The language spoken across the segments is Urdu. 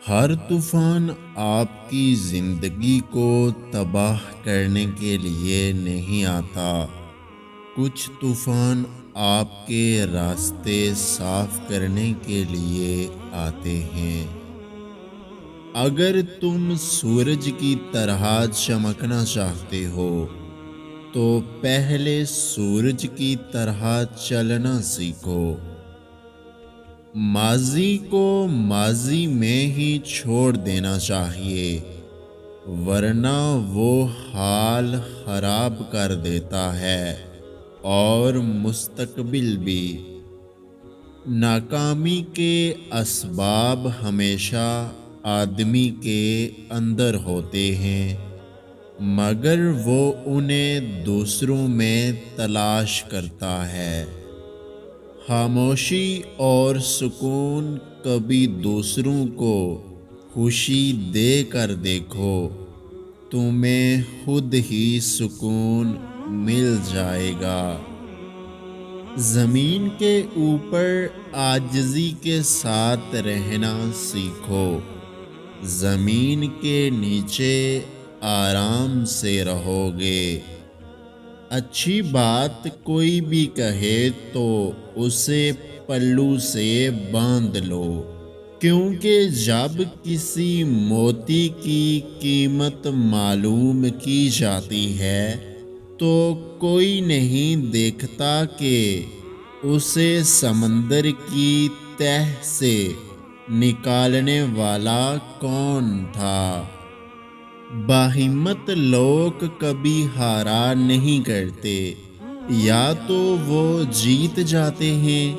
ہر طوفان آپ کی زندگی کو تباہ کرنے کے لیے نہیں آتا۔ کچھ طوفان آپ کے راستے صاف کرنے کے لیے آتے ہیں۔ اگر تم سورج کی طرح چمکنا چاہتے ہو تو پہلے سورج کی طرح چلنا سیکھو۔ ماضی کو ماضی میں ہی چھوڑ دینا چاہیے، ورنہ وہ حال خراب کر دیتا ہے اور مستقبل بھی۔ ناکامی کے اسباب ہمیشہ آدمی کے اندر ہوتے ہیں، مگر وہ انہیں دوسروں میں تلاش کرتا ہے۔ خاموشی اور سکون کبھی دوسروں کو خوشی دے کر دیکھو، تمہیں خود ہی سکون مل جائے گا۔ زمین کے اوپر عاجزی کے ساتھ رہنا سیکھو، زمین کے نیچے آرام سے رہو گے۔ اچھی بات کوئی بھی کہے تو اسے پلو سے باندھ لو، کیونکہ جب کسی موتی کی قیمت معلوم کی جاتی ہے تو کوئی نہیں دیکھتا کہ اسے سمندر کی تہ سے نکالنے والا کون تھا۔ باہمت لوگ کبھی ہارا نہیں کرتے، یا تو وہ جیت جاتے ہیں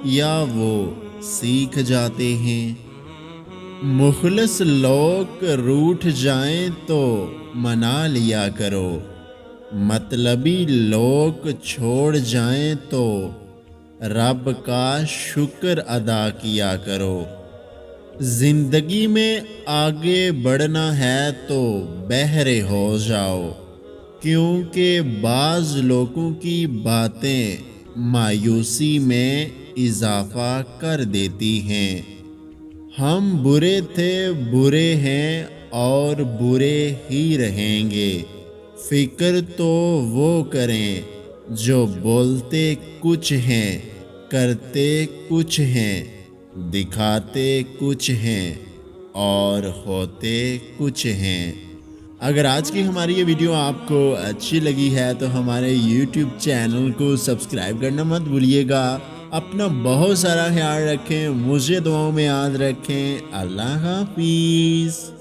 یا وہ سیکھ جاتے ہیں۔ مخلص لوگ روٹھ جائیں تو منا لیا کرو، مطلبی لوگ چھوڑ جائیں تو رب کا شکر ادا کیا کرو۔ زندگی میں آگے بڑھنا ہے تو بہرے ہو جاؤ، کیونکہ بعض لوگوں کی باتیں مایوسی میں اضافہ کر دیتی ہیں۔ ہم برے تھے، برے ہیں اور برے ہی رہیں گے۔ فکر تو وہ کریں جو بولتے کچھ ہیں، کرتے کچھ ہیں، دکھاتے کچھ ہیں اور ہوتے کچھ ہیں۔ اگر آج کی ہماری یہ ویڈیو آپ کو اچھی لگی ہے تو ہمارے یوٹیوب چینل کو سبسکرائب کرنا مت بھولیے گا۔ اپنا بہت سارا خیال رکھیں، مجھے دعاؤں میں یاد رکھیں۔ اللہ حافظ۔